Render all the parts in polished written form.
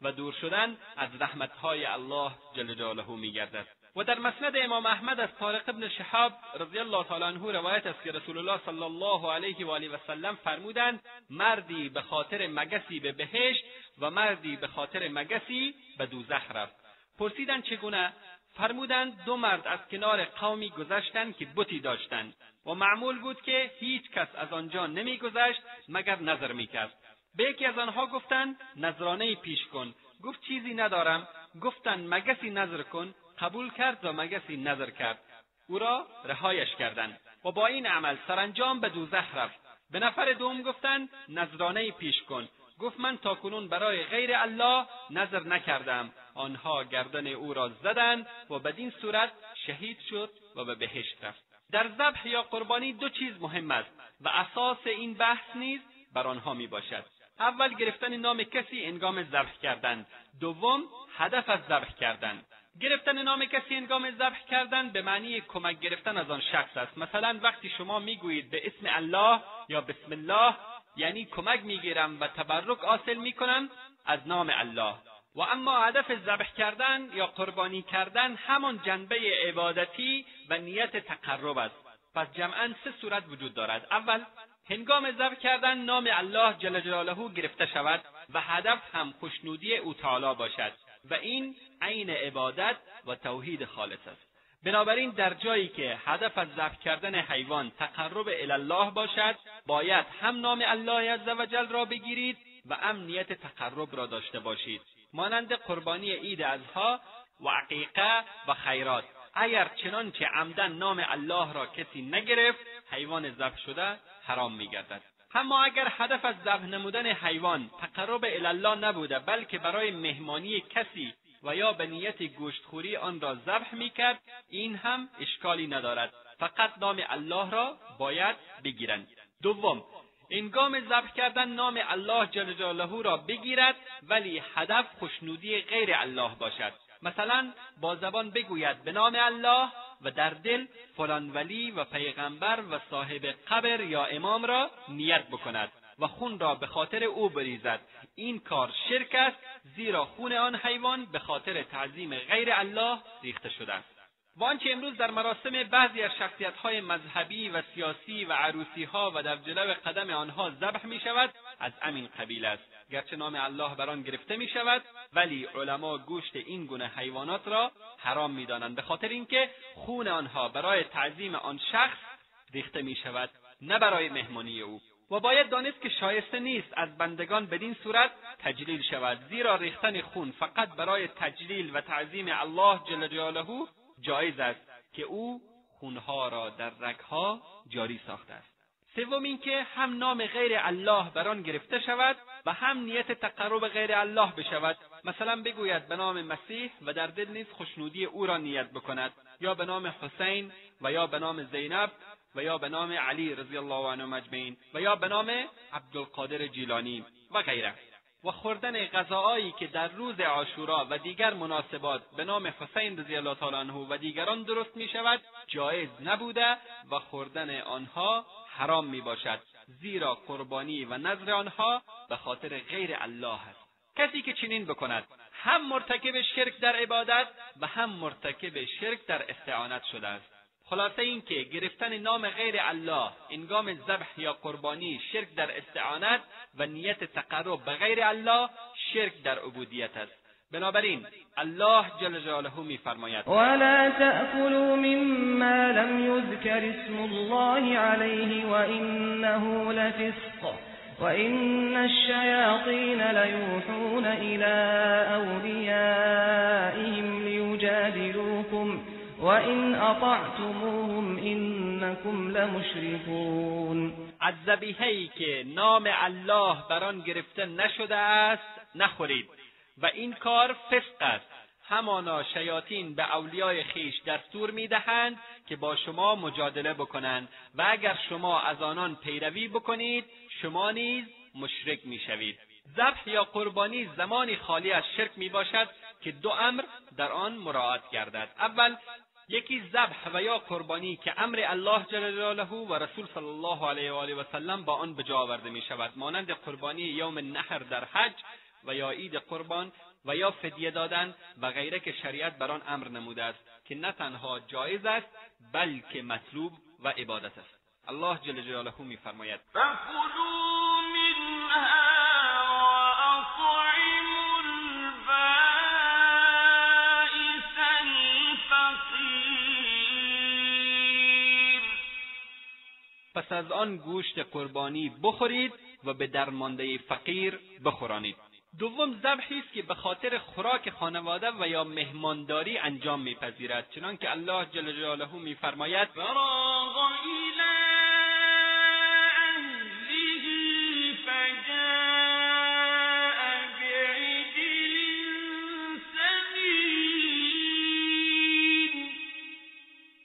و دور شدن از رحمتهای الله جل جلاله میگردد. و در مسند امام احمد از طارق بن شهاب رضی الله تعالی عنه روایت است که رسول الله صلی الله علیه و آله و سلم فرمودند: مردی به خاطر مگسی به بهشت و مردی به خاطر مگسی به دوزخ رفت. پرسیدند چگونه؟ فرمودند: دو مرد از کنار قومی گذشتند که بتی داشتند و معمول بود که هیچ کس از آنجا نمیگذشت مگر نظر میکرد. به یکی از آنها گفتند: نذرانه پیش کن. گفت: چیزی ندارم. گفتند: مگسی نذر کن. قبول کرد و مگسی نذر کرد. او را رهایش کردند و با این عمل سرانجام به دوزخ رفت. به نفر دوم گفتند: نذرانه پیش کن. گفت: من تاکنون برای غیر الله نذر نکردم. آنها گردن او را زدند و بدین صورت شهید شد و به بهشت رفت. در ذبح یا قربانی دو چیز مهم است و اساس این بحث نیز بر آنها می باشد. اول گرفتن نام کسی هنگام ذبح کردن، دوم هدف از ذبح کردن. گرفتن نام کسی هنگام ذبح کردن به معنی کمک گرفتن از آن شخص است. مثلا وقتی شما میگویید به اسم الله یا بسم الله، یعنی کمک میگیرم و تبرک حاصل میکنم از نام الله. و اما هدف ذبح کردن یا قربانی کردن همان جنبه عبادتی و نیت تقرب است. پس جمعاً سه صورت وجود دارد. اول، هنگام ذبح کردن نام الله جل جلاله گرفته شود و هدف هم خوشنودی او تعالی باشد و این عین عبادت و توحید خالص است. بنابراین در جایی که هدف از ذبح کردن حیوان تقرب الی الله باشد، باید هم نام الله عزوجل را بگیرید و هم نیت تقرب را داشته باشید، مانند قربانی عید اضحی و عقیقه و خیرات. اگر چنانچه عمدن نام الله را کسی نگرفت، حیوان ذبح شده حرام می‌گردد. اما اگر هدف از ذبح نمودن حیوان تقرب الی الله نبوده، بلکه برای مهمانی کسی و یا به نیت گوشتخوری آن را ذبح می‌کرد، این هم اشکالی ندارد، فقط نام الله را باید بگیرند. دوم، هنگام ذبح کردن نام الله جل جلاله را بگیرد ولی هدف خوشنودی غیر الله باشد. مثلا با زبان بگوید به نام الله و در دل فلان ولی و پیغمبر و صاحب قبر یا امام را نیت بکند و خون را به خاطر او بریزد. این کار شرک است، زیرا خون آن حیوان به خاطر تعظیم غیر الله ریخته شده است. و آنچه امروز در مراسم بعضی از شخصیت‌های مذهبی و سیاسی و عروسی‌ها و در جلو قدم آنها ذبح می‌شود، از همین قبیل است. گرچه نام الله بر آن گرفته می‌شود، ولی علما گوشت این گونه حیوانات را حرام می‌دانند، به خاطر اینکه خون آنها برای تعظیم آن شخص ریخته می‌شود، نه برای مهمانی او. و باید دانست که شایسته نیست از بندگان بدین صورت تجلیل شود، زیرا ریختن خون فقط برای تجلیل و تعظیم الله جل جلاله جایز است که او خونها را در رگها جاری ساخته است. سوم اینکه هم نام غیر الله بر آن گرفته شود و هم نیت تقرب غیر الله بشود. مثلا بگوید به نام مسیح و در دل نیز خوشنودی او را نیت بکند، یا به نام حسین و یا به نام زینب و یا به نام علی رضی الله عنهم اجمعین و یا به نام عبدالقادر جیلانی و غیره. و خوردن غذاهایی که در روز عاشورا و دیگر مناسبات به نام حسین رضی الله تعالی عنه و دیگران درست می شود جایز نبوده و خوردن آنها حرام می باشد، زیرا قربانی و نذر آنها به خاطر غیر الله است. کسی که چنین بکند هم مرتکب شرک در عبادت و هم مرتکب شرک در استعانت شده است. خلاصه این که گرفتن نام غیر الله هنگام ذبح یا قربانی شرک در استعانت و نیت تقرب به غیر الله شرک در عبودیت است. بنابراین الله جل جلاله می‌فرماید: ولا تأكلوا مما لم يذكر اسم الله عليه وإنه لفسق وإن الشياطين ليوحون إلى أوليائهم ليجادلوكم وَإِنْ أَطَعْتُمُوهُمْ إِنَّكُمْ لَمُشْرِكُونَ. از ذبیحه‌ای که نام الله بر آن گرفته نشده است نخورید و این کار فسق است. همانا شیاطین به اولیای خیش دستور می‌دهند که با شما مجادله بکنند و اگر شما از آنان پیروی بکنید شما نیز مشرک می‌شوید. ذبح یا قربانی زمانی خالی از شرک میباشد که دو امر در آن مراعات گردد. اول، یکی ذبح و یا قربانی که امر الله جل جلاله و رسول صلی الله علیه و آله و سلم با آن به جا آورده می شود، مانند قربانی یوم النحر در حج و یا عید قربان و یا فدیه دادن و غیره که شریعت بر آن امر نموده است که نه تنها جایز است بلکه مطلوب و عبادت است. الله جل جلاله می‌فرماید: فَكُلُوا مِنْهَا وَأَطْعِمُوا الْبَائِسَ الْفَقِيرَ. پس از آن گوشت قربانی بخورید و به درمانده فقیر بخورانید. دوم، ذبحی است که به خاطر خوراک خانواده و یا مهمانداری انجام می‌پذیرد، چنانکه الله جل جلاله می‌فرماید: فَرَاغَ إِلَىٰ أَهْلِهِ فَجَاءَ بِعِجْلٍ سَمِينٍ.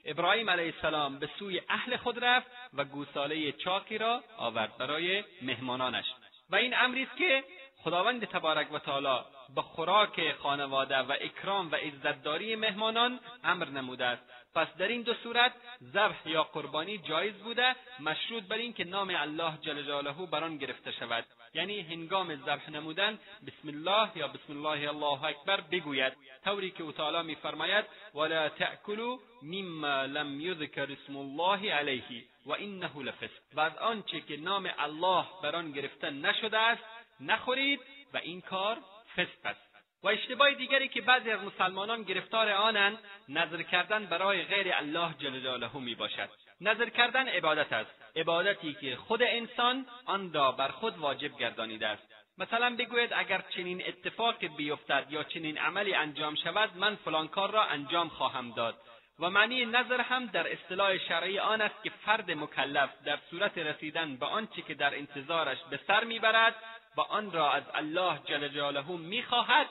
ابراهیم علیه السلام به سوی اهل خود رفت و گوساله چاقی را آورد برای مهمانانش و این امری است که خداوند تبارک و تعالی به خوراک خانواده و اکرام و عزتداری مهمانان امر نموده است. پس در این دو صورت ذبح یا قربانی جایز بوده، مشروط بر این که نام الله جل جلاله بر آن گرفته شود، یعنی هنگام ذبح نمودن بسم الله یا بسم الله الله اکبر بگوید، طوری که او تعالی می‌فرماید: ولا تأکلوا مما لم یذکر اسم الله علیه و انه لفسق. و از آنچه که نام الله بر آن گرفته نشده است نخورید و این کار فسق است. و اشتباه دیگری که بعضی از مسلمانان گرفتار آنند نذر کردن برای غیر الله جل جلاله می باشد. نذر کردن عبادت است، عبادتی که خود انسان آن را بر خود واجب گردانیده است. مثلا بگوید اگر چنین اتفاقی بیفتد یا چنین عملی انجام شود من فلان کار را انجام خواهم داد. و معنی نذر هم در اصطلاح شرعی آن است که فرد مکلف در صورت رسیدن به آنچه که در انتظارش به سر میبرد و آن را از الله جل جلاله میخواهد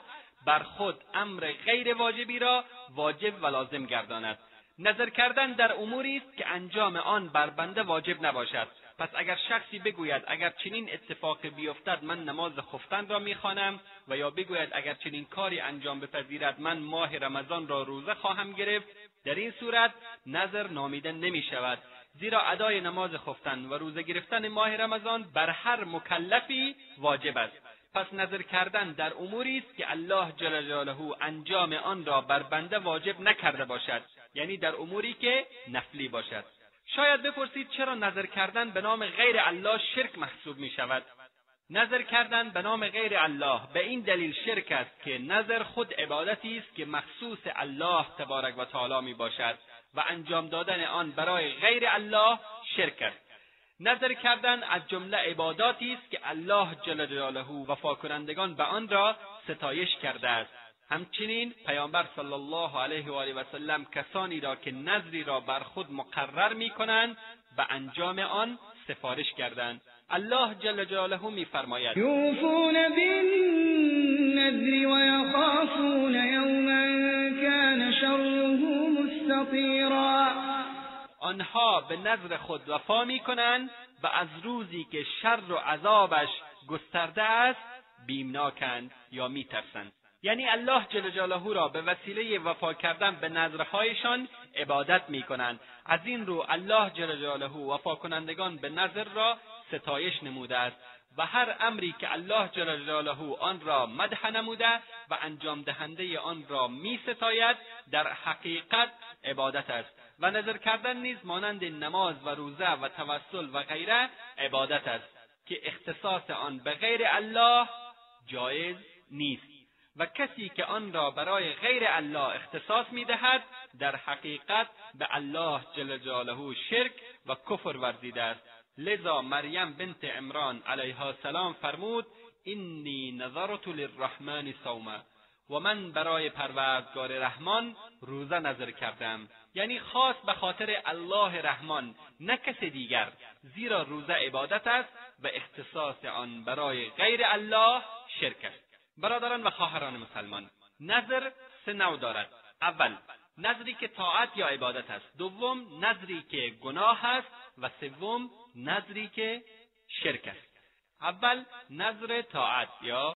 بر خود امر غیر واجبی را واجب و لازم گرداند. نذر کردن در اموری است که انجام آن بر بنده واجب نباشد. پس اگر شخصی بگوید اگر چنین اتفاقی بیفتد من نماز خفتن را میخوانم و یا بگوید اگر چنین کاری انجام بپذیرد من ماه رمضان را روزه خواهم گرفت، در این صورت نذر نامیده نمی شود، زیرا ادای نماز خفتن و روزه گرفتن ماه رمضان بر هر مکلفی واجب است. پس نذر کردن در اموری است که الله جل جلاله انجام آن را بر بنده واجب نکرده باشد، یعنی در اموری که نفلی باشد. شاید بپرسید چرا نذر کردن به نام غیر الله شرک محسوب می شود؟ نذر کردن به نام غیر الله به این دلیل شرک است که نذر خود عبادتی است که مخصوص الله تبارک و تعالی می باشد و انجام دادن آن برای غیر الله شرک است. نذر کردن از جمله عباداتی است که الله جل جلاله وفاکنندگان به آن را ستایش کرده است. همچنین پیامبر صلی الله علیه و آله و سلم کسانی را که نذری را بر خود مقرر می‌کنند به انجام آن سفارش کردند. الله جل جلاله می‌فرماید: یوفون بالنذر و یخافون یوما کان شره مستطیرا. آنها به نذر خود وفا می‌کنند و از روزی که شر و عذابش گسترده است بیمناکند یا می‌ترسند. یعنی الله جل جلاله را به وسیله وفا کردن به نذرهایشان عبادت می‌کنند. از این رو الله جل جلاله وفا کنندگان به نذر را ستایش نموده است و هر امری که الله جل جلاله آن را مدح نموده و انجام دهنده آن را می‌ستاید در حقیقت عبادت است. و نذر کردن نیز مانند نماز و روزه و توسل و غیره عبادت است که اختصاص آن به غیر الله جایز نیست و کسی که آن را برای غیر الله اختصاص می‌دهد در حقیقت به الله جل جلاله شرک و کفر ورزیده است. لذا مریم بنت عمران علیها السلام فرمود: انی نذرت للرحمن صوما، و من برای پروردگار رحمان روزه نذر کردم، یعنی خاص به خاطر الله رحمان نه کسی دیگر، زیرا روزه عبادت است و اختصاص آن برای غیر الله شرک است. برادران و خواهران مسلمان، نذر سه نوع دارد. اول، نذری که طاعت یا عبادت است. دوم، نذری که گناه است و سوم، نذری که شرک است. اول، نذر طاعت یا